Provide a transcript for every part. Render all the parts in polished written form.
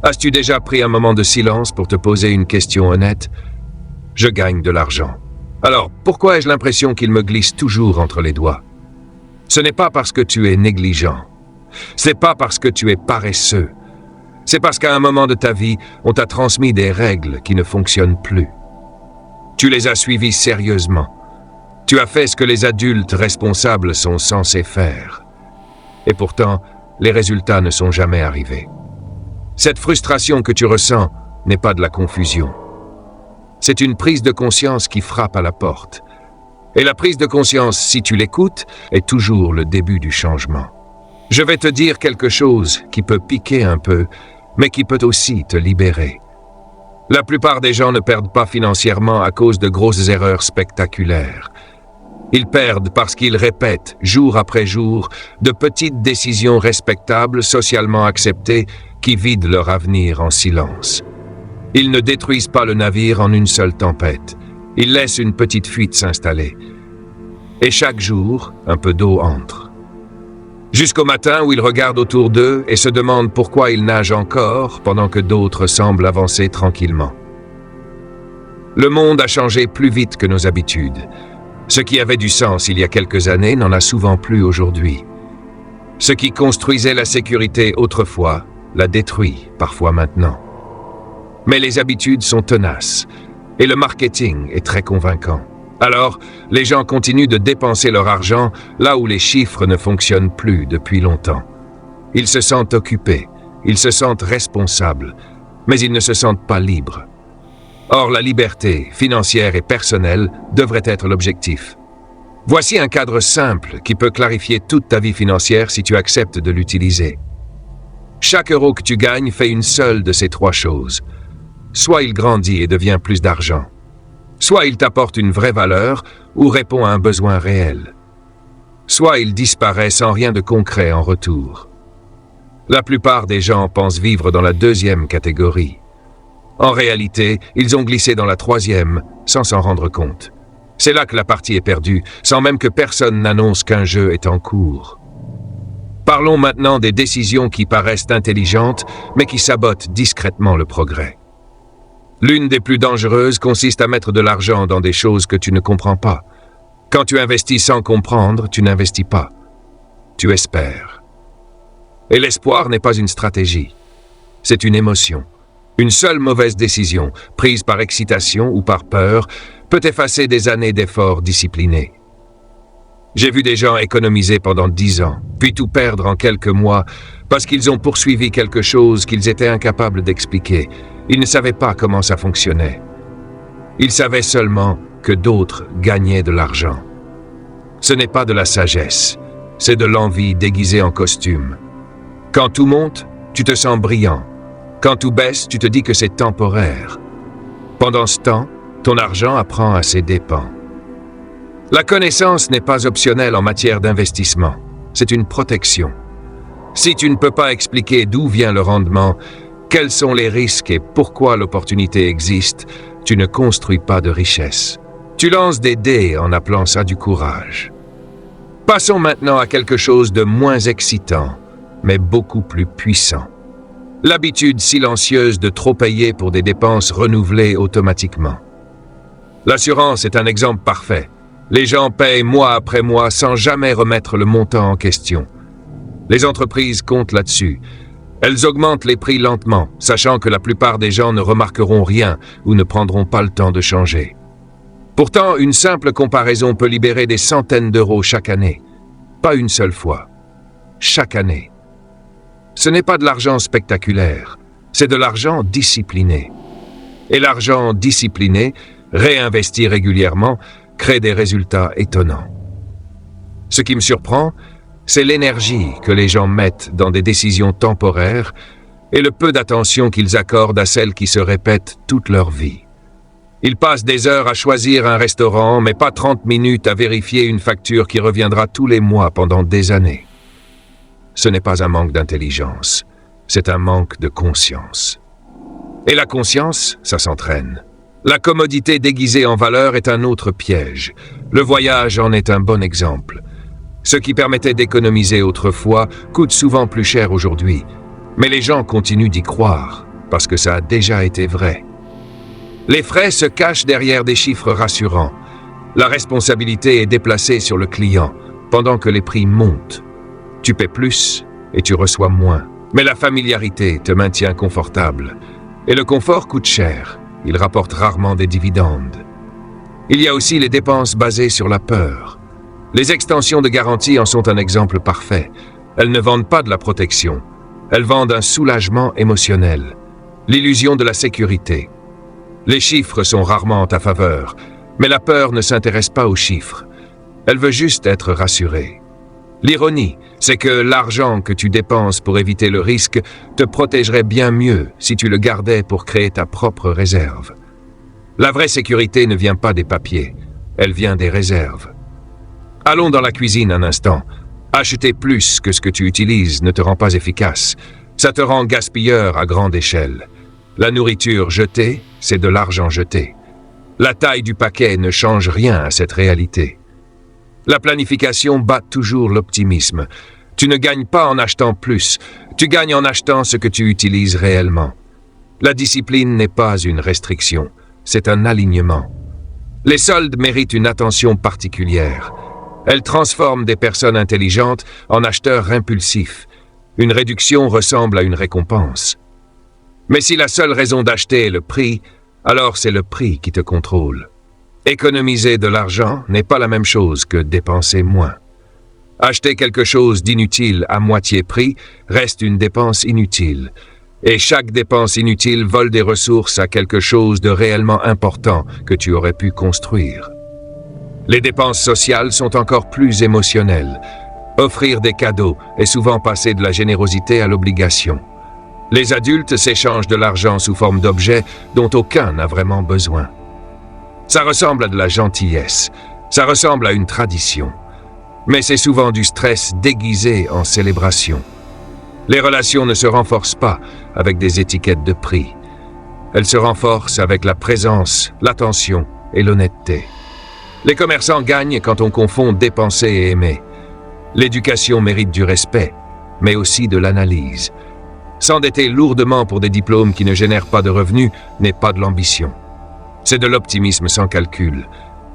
As-tu déjà pris un moment de silence pour te poser une question honnête? Je gagne de l'argent. Alors, pourquoi ai-je l'impression qu'il me glisse toujours entre les doigts? Ce n'est pas parce que tu es négligent. C'est pas parce que tu es paresseux. C'est parce qu'à un moment de ta vie, on t'a transmis des règles qui ne fonctionnent plus. Tu les as suivies sérieusement. Tu as fait ce que les adultes responsables sont censés faire. Et pourtant, les résultats ne sont jamais arrivés. Cette frustration que tu ressens n'est pas de la confusion. C'est une prise de conscience qui frappe à la porte. Et la prise de conscience, si tu l'écoutes, est toujours le début du changement. Je vais te dire quelque chose qui peut piquer un peu, mais qui peut aussi te libérer. La plupart des gens ne perdent pas financièrement à cause de grosses erreurs spectaculaires. Ils perdent parce qu'ils répètent, jour après jour, de petites décisions respectables, socialement acceptées, qui vident leur avenir en silence. Ils ne détruisent pas le navire en une seule tempête. Ils laissent une petite fuite s'installer. Et chaque jour, un peu d'eau entre. Jusqu'au matin où ils regardent autour d'eux et se demandent pourquoi ils nagent encore pendant que d'autres semblent avancer tranquillement. Le monde a changé plus vite que nos habitudes. Ce qui avait du sens il y a quelques années n'en a souvent plus aujourd'hui. Ce qui construisait la sécurité autrefois la détruit parfois maintenant. Mais les habitudes sont tenaces et le marketing est très convaincant. Alors, les gens continuent de dépenser leur argent là où les chiffres ne fonctionnent plus depuis longtemps. Ils se sentent occupés, ils se sentent responsables, mais ils ne se sentent pas libres. Or, la liberté financière et personnelle devrait être l'objectif. Voici un cadre simple qui peut clarifier toute ta vie financière si tu acceptes de l'utiliser. Chaque euro que tu gagnes fait une seule de ces trois choses. Soit il grandit et devient plus d'argent. Soit il t'apporte une vraie valeur ou répond à un besoin réel. Soit il disparaît sans rien de concret en retour. La plupart des gens pensent vivre dans la deuxième catégorie. En réalité, ils ont glissé dans la troisième sans s'en rendre compte. C'est là que la partie est perdue, sans même que personne n'annonce qu'un jeu est en cours. Parlons maintenant des décisions qui paraissent intelligentes, mais qui sabotent discrètement le progrès. L'une des plus dangereuses consiste à mettre de l'argent dans des choses que tu ne comprends pas. Quand tu investis sans comprendre, tu n'investis pas. Tu espères. Et l'espoir n'est pas une stratégie. C'est une émotion. Une seule mauvaise décision, prise par excitation ou par peur, peut effacer des années d'efforts disciplinés. J'ai vu des gens économiser pendant 10 ans, puis tout perdre en quelques mois, parce qu'ils ont poursuivi quelque chose qu'ils étaient incapables d'expliquer. Ils ne savaient pas comment ça fonctionnait. Ils savaient seulement que d'autres gagnaient de l'argent. Ce n'est pas de la sagesse, c'est de l'envie déguisée en costume. Quand tout monte, tu te sens brillant. Quand tout baisse, tu te dis que c'est temporaire. Pendant ce temps, ton argent apprend à ses dépens. La connaissance n'est pas optionnelle en matière d'investissement, c'est une protection. Si tu ne peux pas expliquer d'où vient le rendement, quels sont les risques et pourquoi l'opportunité existe, tu ne construis pas de richesse. Tu lances des dés en appelant ça du courage. Passons maintenant à quelque chose de moins excitant, mais beaucoup plus puissant. L'habitude silencieuse de trop payer pour des dépenses renouvelées automatiquement. L'assurance est un exemple parfait. Les gens payent mois après mois sans jamais remettre le montant en question. Les entreprises comptent là-dessus. Elles augmentent les prix lentement, sachant que la plupart des gens ne remarqueront rien ou ne prendront pas le temps de changer. Pourtant, une simple comparaison peut libérer des centaines d'euros chaque année. Pas une seule fois. Chaque année. Ce n'est pas de l'argent spectaculaire, c'est de l'argent discipliné. Et l'argent discipliné, réinvesti régulièrement, crée des résultats étonnants. Ce qui me surprend, c'est l'énergie que les gens mettent dans des décisions temporaires et le peu d'attention qu'ils accordent à celles qui se répètent toute leur vie. Ils passent des heures à choisir un restaurant, mais pas 30 minutes à vérifier une facture qui reviendra tous les mois pendant des années. Ce n'est pas un manque d'intelligence, c'est un manque de conscience. Et la conscience, ça s'entraîne. La commodité déguisée en valeur est un autre piège. Le voyage en est un bon exemple. Ce qui permettait d'économiser autrefois coûte souvent plus cher aujourd'hui. Mais les gens continuent d'y croire. parce que ça a déjà été vrai. Les frais se cachent derrière des chiffres rassurants. La responsabilité est déplacée sur le client, pendant que les prix montent. Tu paies plus et tu reçois moins. Mais la familiarité te maintient confortable. Et le confort coûte cher. Il rapporte rarement des dividendes. Il y a aussi les dépenses basées sur la peur. Les extensions de garantie en sont un exemple parfait. Elles ne vendent pas de la protection. Elles vendent un soulagement émotionnel, l'illusion de la sécurité. Les chiffres sont rarement en ta faveur, mais la peur ne s'intéresse pas aux chiffres. Elle veut juste être rassurée. L'ironie, c'est que l'argent que tu dépenses pour éviter le risque te protégerait bien mieux si tu le gardais pour créer ta propre réserve. La vraie sécurité ne vient pas des papiers, elle vient des réserves. Allons dans la cuisine un instant. Acheter plus que ce que tu utilises ne te rend pas efficace. Ça te rend gaspilleur à grande échelle. La nourriture jetée, c'est de l'argent jeté. La taille du paquet ne change rien à cette réalité. La planification bat toujours l'optimisme. Tu ne gagnes pas en achetant plus, tu gagnes en achetant ce que tu utilises réellement. La discipline n'est pas une restriction, c'est un alignement. Les soldes méritent une attention particulière. Elles transforment des personnes intelligentes en acheteurs impulsifs. Une réduction ressemble à une récompense. Mais si la seule raison d'acheter est le prix, alors c'est le prix qui te contrôle. Économiser de l'argent n'est pas la même chose que dépenser moins. Acheter quelque chose d'inutile à moitié prix reste une dépense inutile. Et chaque dépense inutile vole des ressources à quelque chose de réellement important que tu aurais pu construire. Les dépenses sociales sont encore plus émotionnelles. Offrir des cadeaux est souvent passer de la générosité à l'obligation. Les adultes s'échangent de l'argent sous forme d'objets dont aucun n'a vraiment besoin. Ça ressemble à de la gentillesse, ça ressemble à une tradition. Mais c'est souvent du stress déguisé en célébration. Les relations ne se renforcent pas avec des étiquettes de prix. Elles se renforcent avec la présence, l'attention et l'honnêteté. Les commerçants gagnent quand on confond dépenser et aimer. L'éducation mérite du respect, mais aussi de l'analyse. S'endetter lourdement pour des diplômes qui ne génèrent pas de revenus n'est pas de l'ambition. C'est de l'optimisme sans calcul.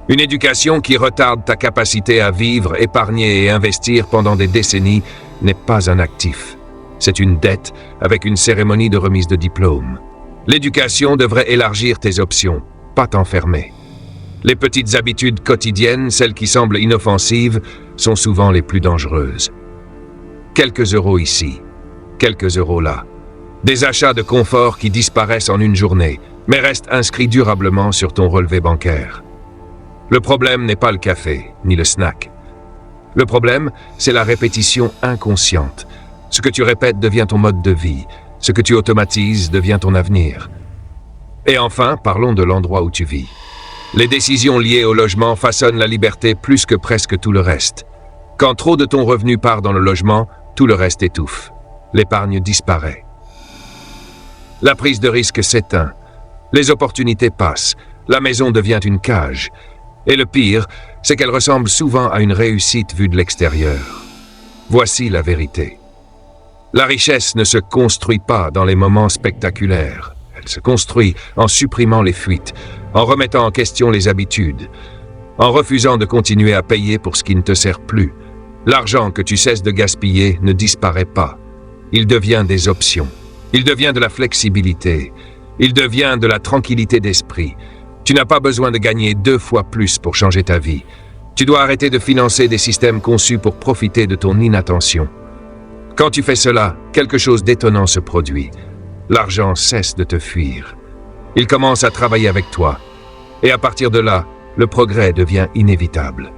Une éducation qui retarde ta capacité à vivre, épargner et investir pendant des décennies n'est pas un actif. C'est une dette avec une cérémonie de remise de diplôme. L'éducation devrait élargir tes options, pas t'enfermer. Les petites habitudes quotidiennes, celles qui semblent inoffensives, sont souvent les plus dangereuses. Quelques euros ici, quelques euros là. Des achats de confort qui disparaissent en une journée, mais restent inscrits durablement sur ton relevé bancaire. Le problème n'est pas le café, ni le snack. Le problème, c'est la répétition inconsciente. Ce que tu répètes devient ton mode de vie. Ce que tu automatises devient ton avenir. Et enfin, parlons de l'endroit où tu vis. Les décisions liées au logement façonnent la liberté plus que presque tout le reste. Quand trop de ton revenu part dans le logement, tout le reste étouffe. L'épargne disparaît. La prise de risque s'éteint. Les opportunités passent. La maison devient une cage. Et le pire, c'est qu'elle ressemble souvent à une réussite vue de l'extérieur. Voici la vérité. La richesse ne se construit pas dans les moments spectaculaires. Elle se construit en supprimant les fuites, en remettant en question les habitudes, en refusant de continuer à payer pour ce qui ne te sert plus. L'argent que tu cesses de gaspiller ne disparaît pas. Il devient des options. Il devient de la flexibilité. Il devient de la tranquillité d'esprit. Tu n'as pas besoin de gagner 2 fois plus pour changer ta vie. Tu dois arrêter de financer des systèmes conçus pour profiter de ton inattention. Quand tu fais cela, quelque chose d'étonnant se produit. L'argent cesse de te fuir. Il commence à travailler avec toi. Et à partir de là, le progrès devient inévitable.